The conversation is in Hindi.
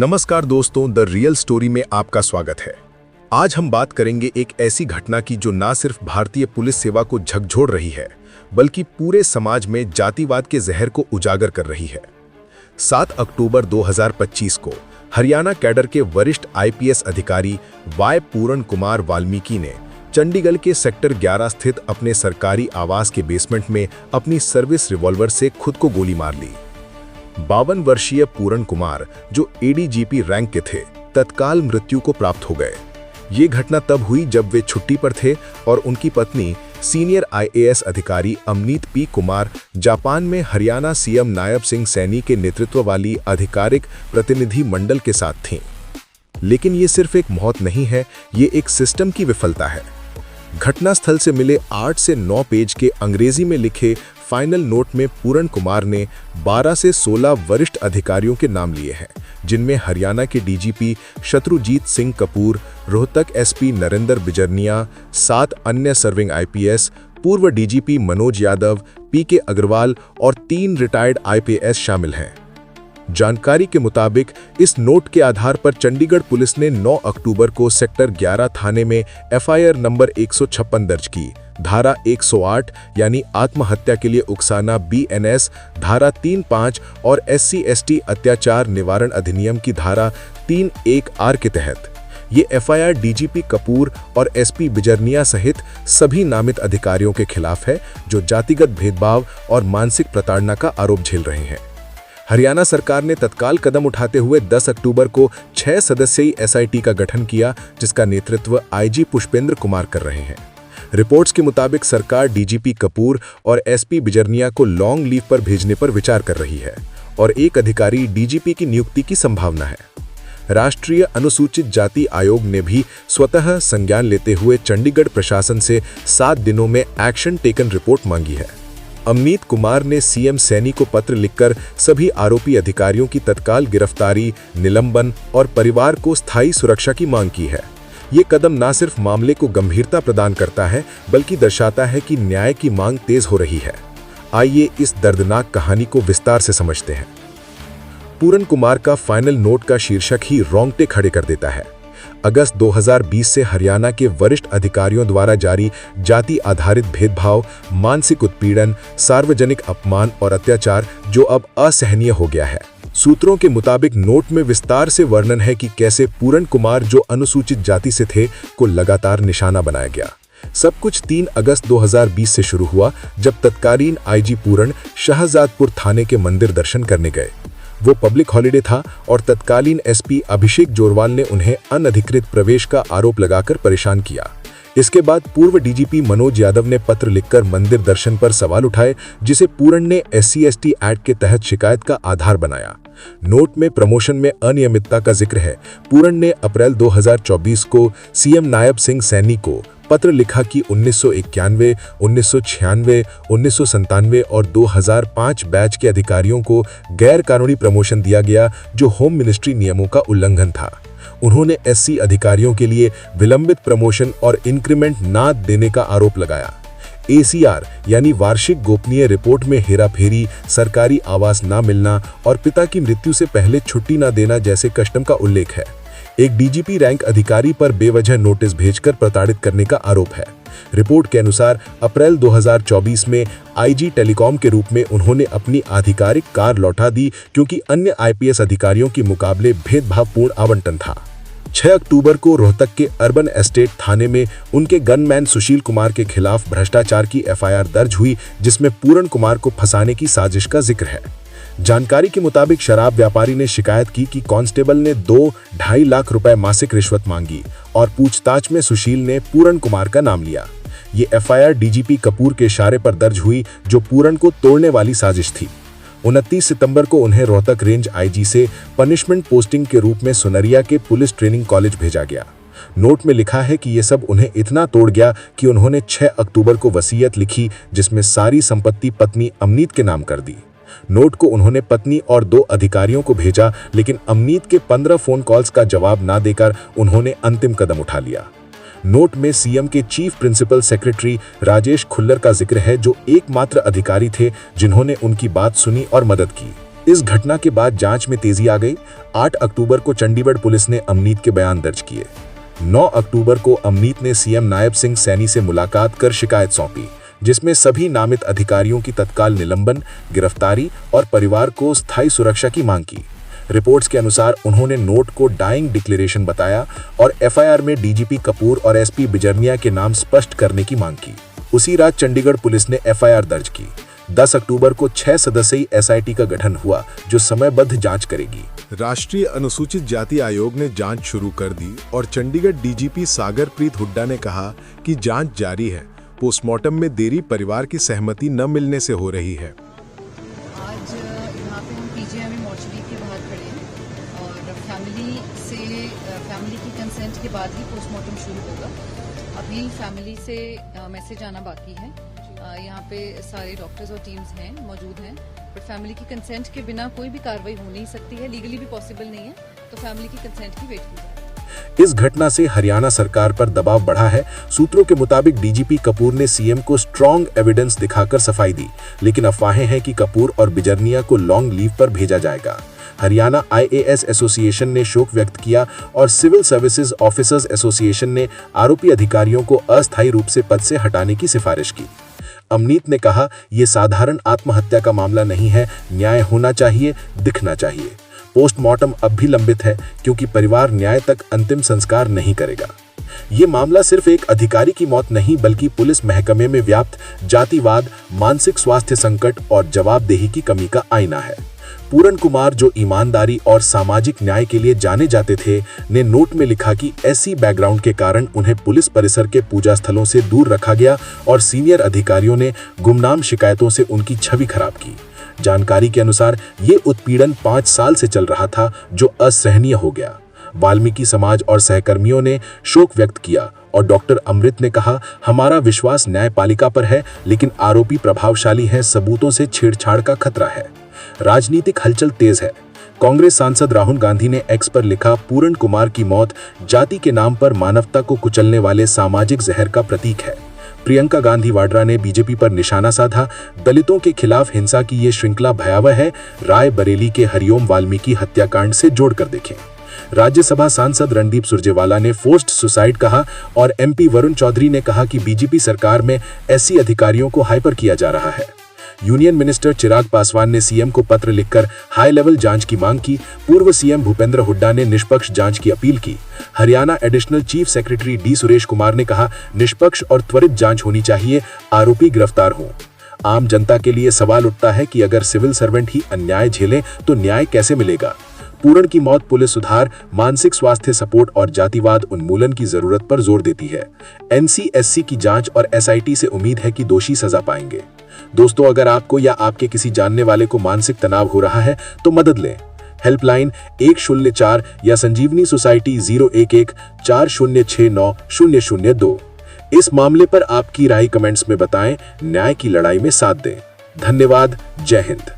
नमस्कार दोस्तों, द रियल स्टोरी में आपका स्वागत है। आज हम बात करेंगे एक ऐसी घटना की जो ना सिर्फ भारतीय पुलिस सेवा को झकझोर रही है, बल्कि पूरे समाज में जातिवाद के जहर को उजागर कर रही है। 7 अक्टूबर 2025 को हरियाणा कैडर के वरिष्ठ आईपीएस अधिकारी वाई पूरण कुमार वाल्मीकि ने चंडीगढ़ के सेक्टर 11 स्थित अपने सरकारी आवास के बेसमेंट में अपनी सर्विस रिवॉल्वर से खुद को गोली मार ली। 52 वर्षीय पूरण कुमार, जो एडीजीपी रैंक के थे, तत्काल मृत्यु को प्राप्त हो गए। ये घटना तब हुई जब वे छुट्टी पर थे और उनकी पत्नी सीनियर आईएएस अधिकारी अमनीत पी कुमार जापान में हरियाणा सीएम नायब सिंह सैनी के नेतृत्व वाली आधिकारिक प्रतिनिधि मंडल के साथ थीं। लेकिन ये सिर्फ एक मौत नहीं है, ये एक सिस्टम की विफलता है। घटनास्थल से मिले 8 से 9 पेज के अंग्रेजी में लिखे फाइनल नोट में पूरण कुमार ने 12 से 16 वरिष्ठ अधिकारियों के नाम लिए हैं, जिनमें हरियाणा के डीजीपी शत्रुजीत सिंह कपूर, रोहतक एसपी नरेंद्र बिजरनिया, 7 अन्य सर्विंग आईपीएस, पूर्व डीजीपी मनोज यादव, पीके अग्रवाल और 3 रिटायर्ड आईपीएस शामिल हैं। जानकारी के मुताबिक इस नोट के आधार पर चंडीगढ़ पुलिस ने 9 अक्टूबर को सेक्टर 11 थाने में एफआईआर नंबर 156 दर्ज की। धारा 108 यानी आत्महत्या के लिए उकसाना बीएनएस, धारा 35 और SC/ST अत्याचार निवारण अधिनियम की धारा 31R के तहत ये एफआईआर डीजीपी कपूर और एसपी बिजरनिया सहित सभी नामित अधिकारियों के खिलाफ है, जो जातिगत भेदभाव और मानसिक प्रताड़ना का आरोप झेल रहे हैं। हरियाणा सरकार ने तत्काल कदम उठाते हुए 10 अक्टूबर को 6 सदस्यीय एसआईटी का गठन किया, जिसका नेतृत्व आईजी पुष्पेंद्र कुमार कर रहे हैं। रिपोर्ट्स के मुताबिक सरकार डीजीपी कपूर और एसपी बिजरनिया को लॉन्ग लीव पर भेजने पर विचार कर रही है और एक अधिकारी डीजीपी की नियुक्ति की संभावना है। राष्ट्रीय अनुसूचित जाति आयोग ने भी स्वतः संज्ञान लेते हुए चंडीगढ़ प्रशासन से 7 दिनों में एक्शन टेकन रिपोर्ट मांगी है। अमनीत कुमार ने सीएम सैनी को पत्र लिखकर सभी आरोपी अधिकारियों की तत्काल गिरफ्तारी, निलंबन और परिवार को स्थायी सुरक्षा की मांग की है। ये कदम न सिर्फ मामले को गंभीरता प्रदान करता है, बल्कि दर्शाता है कि न्याय की मांग तेज हो रही है। आइए इस दर्दनाक कहानी को विस्तार से समझते हैं। पूरण कुमार का फाइनल नोट का शीर्षक ही रोंगटे खड़े कर देता है। अगस्त 2020 से हरियाणा के वरिष्ठ अधिकारियों द्वारा जारी जाति आधारित भेदभाव, मानसिक उत्पीड़न, सार्वजनिक अपमान और अत्याचार जो अब असहनीय हो गया है। सूत्रों के मुताबिक नोट में विस्तार से वर्णन है कि कैसे पूरण कुमार, जो अनुसूचित जाति से थे, को लगातार निशाना बनाया गया। सब कुछ 3 अगस्त 2020 से शुरू हुआ, जब तत्कालीन आईजी पूरण शाहजादपुर थाने के मंदिर दर्शन करने गए। वो पब्लिक हॉलिडे था और तत्कालीन एसपी अभिषेक जोरवाल ने उन्हें अनधिकृत प्रवेश का आरोप लगाकर परेशान किया। इसके बाद पूर्व डीजीपी मनोज यादव ने पत्र लिखकर मंदिर दर्शन पर सवाल उठाए, जिसे पूरण ने SC/ST एक्ट के तहत शिकायत का आधार बनाया। नोट में प्रमोशन में अनियमितता का जिक्र है। पूरण ने अप्रैल 2024 को सीएम नायब सिंह सैनी को पत्र लिखा कि 1991, 1996, 1997 और 2005 बैच के अधिकारियों को गैर कानूनी प्रमोशन दिया गया, जो होम मिनिस्ट्री नियमों का उल्लंघन था। उन्होंने SC अधिकारियों के लिए विलंबित प्रमोशन और इंक्रीमेंट न देने का आरोप लगाया। ACR यानी वार्षिक गोपनीय रिपोर्ट में हेराफेरी, सरकारी आवास न मिलना और पिता की मृत्यु से पहले छुट्टी न देना जैसे कस्टम का उल्लेख है। एक डीजीपी रैंक अधिकारी पर बेवजह नोटिस भेजकर प्रताड़ित करने का आरोप है। रिपोर्ट के अनुसार अप्रैल 2024 में आईजी टेलीकॉम के रूप में उन्होंने अपनी आधिकारिक कार लौटा दी, क्योंकि अन्य आईपीएस अधिकारियों के मुकाबले भेदभावपूर्ण आवंटन था। 6 अक्टूबर को रोहतक के अर्बन एस्टेट थाने में उनके गनमैन सुशील कुमार के खिलाफ भ्रष्टाचार की एफआईआर दर्ज हुई, जिसमें पूरण कुमार को फंसाने की साजिश का जिक्र है। जानकारी के मुताबिक शराब व्यापारी ने शिकायत की कि कांस्टेबल ने 2-2.5 लाख रुपए मासिक रिश्वत मांगी और पूछताछ में सुशील ने पूरण कुमार का नाम लिया। ये एफआईआर डीजीपी कपूर के इशारे पर दर्ज हुई, जो पूरण को तोड़ने वाली साजिश थी। 29 सितंबर को उन्हें रोहतक रेंज आईजी से पनिशमेंट पोस्टिंग के रूप में सुनरिया के पुलिस ट्रेनिंग कॉलेज भेजा गया। नोट में लिखा है कि ये सब उन्हें इतना तोड़ गया कि उन्होंने 6 अक्टूबर को वसीयत लिखी, जिसमें सारी संपत्ति पत्नी अमनीत के नाम कर दी। नोट को उन्होंने पत्नी और 2 अधिकारियों को भेजा, लेकिन अमनीत के 15 फोन कॉल्स का जवाब ना देकर उन्होंने अंतिम कदम उठा लिया। नोट में सीएम के chief principal secretary Rajesh Khullar का जिक्र है, जो एकमात्र अधिकारी थे जिन्होंने उनकी बात सुनी और मदद की। इस घटना के बाद जांच में तेजी आ गई। 8 अक्टूबर को चंडीगढ़ पुलिस ने अमनीत के बयान दर्ज किए। 9 अक्टूबर को अमनीत ने सीएम नायब सिंह सैनी से मुलाकात कर शिकायत सौंपी, जिसमें सभी नामित अधिकारियों की तत्काल निलंबन, गिरफ्तारी और परिवार को स्थायी सुरक्षा की मांग की। रिपोर्ट्स के अनुसार उन्होंने नोट को डाइंग डिक्लेरेशन बताया और एफआईआर में डीजीपी कपूर और एसपी बिजरनिया के नाम स्पष्ट करने की मांग की। उसी रात चंडीगढ़ पुलिस ने एफआईआर दर्ज की। 10 अक्टूबर को 6 सदस्यीय एसआईटी का गठन हुआ, जो समयबद्ध जांच करेगी। राष्ट्रीय अनुसूचित जाति आयोग ने जांच शुरू कर दी और चंडीगढ़ डीजीपी सागरप्रीत हुड्डा ने कहा कि जांच जारी है। पोस्टमार्टम में देरी परिवार की सहमति न मिलने से हो रही है। आज यहाँ पे हम पीजीआई मोर्चरी के बाहर खड़े हैं और फैमिली की कंसेंट के बाद ही पोस्टमार्टम शुरू होगा। अभी फैमिली से मैसेज आना बाकी है। यहाँ पे सारे डॉक्टर्स और टीम्स हैं, मौजूद हैं, बट फैमिली की कंसेंट के बिना कोई भी कार्रवाई हो नहीं सकती है, लीगली भी पॉसिबल नहीं है, तो फैमिली की कंसेंट की वेट की जाए। इस घटना से हरियाणा सरकार पर दबाव बढ़ा है। सूत्रों के मुताबिक डीजीपी कपूर ने सीएम को स्ट्रॉन्ग एविडेंस दिखाकर सफाई दी, लेकिन अफवाहें हैं कि कपूर और बिजरनिया को लॉन्ग लीव पर भेजा जाएगा। हरियाणा आईएएस एसोसिएशन ने शोक व्यक्त किया और सिविल सर्विसेज ऑफिसर्स एसोसिएशन ने आरोपी अधिकारियों को अस्थायी रूप से पद से हटाने की सिफारिश की। अमनीत ने कहा, यह साधारण आत्महत्या का मामला नहीं है, न्याय होना चाहिए, दिखना चाहिए। पोस्टमार्टम अब भी लंबित है क्योंकि परिवार न्याय तक अंतिम संस्कार नहीं करेगा। ये मामला सिर्फ एक अधिकारी की मौत नहीं, बल्कि पुलिस महकमे में व्याप्त जातिवाद, मानसिक स्वास्थ्य संकट और जवाबदेही की कमी का आईना है। पूरन कुमार, जो ईमानदारी और सामाजिक न्याय के लिए जाने जाते थे, ने नोट में लिखा कि ऐसी बैकग्राउंड के कारण उन्हें पुलिस परिसर के पूजा स्थलों से दूर रखा गया और सीनियर अधिकारियों ने गुमनाम शिकायतों से उनकी छवि खराब की। जानकारी के अनुसार ये उत्पीड़न 5 साल से चल रहा था, जो असहनीय हो गया। वाल्मीकि समाज और सहकर्मियों ने शोक व्यक्त किया और डॉक्टर अमृत ने कहा, हमारा विश्वास न्यायपालिका पर है, लेकिन आरोपी प्रभावशाली हैं, सबूतों से छेड़छाड़ का खतरा है। राजनीतिक हलचल तेज है। कांग्रेस सांसद राहुल गांधी ने एक्स पर लिखा, पूरन कुमार की मौत जाति के नाम पर मानवता को कुचलने वाले सामाजिक जहर का प्रतीक है। प्रियंका गांधी वाड्रा ने बीजेपी पर निशाना साधा, दलितों के खिलाफ हिंसा की ये श्रृंखला भयावह है, राय बरेली के हरिओम वाल्मीकि हत्याकांड से जोड़कर देखें। राज्यसभा सांसद रणदीप सुरजेवाला ने फोर्स्ड सुसाइड कहा और एमपी वरुण चौधरी ने कहा कि बीजेपी सरकार में ऐसी अधिकारियों को हाइपर किया जा रहा है। यूनियन मिनिस्टर चिराग पासवान ने सीएम को पत्र लिखकर हाई लेवल जांच की मांग की। पूर्व सीएम भूपेंद्र हुड्डा ने निष्पक्ष जांच की अपील की। Haryana additional chief secretary D Suresh Kumar ने कहा, निष्पक्ष और त्वरित जांच होनी चाहिए, आरोपी गिरफ्तार हों। आम जनता के लिए सवाल उठता है कि अगर सिविल सर्वेंट ही अन्याय झेलें तो न्याय कैसे मिलेगा। पूरन की मौत पुलिस सुधार, मानसिक स्वास्थ्य सपोर्ट और जातिवाद उन्मूलन की जरूरत पर जोर देती है। एनसीएससी की जांच और एसआईटी से उम्मीद है कि दोषी सजा पाएंगे। दोस्तों, अगर आपको या आपके किसी जानने वाले को मानसिक तनाव हो रहा है तो मदद लें। हेल्पलाइन 104 या संजीवनी सोसाइटी 011 4069 002। इस मामले पर आपकी राय कमेंट्स में बताएं। न्याय की लड़ाई में साथ दें। धन्यवाद। जय हिंद।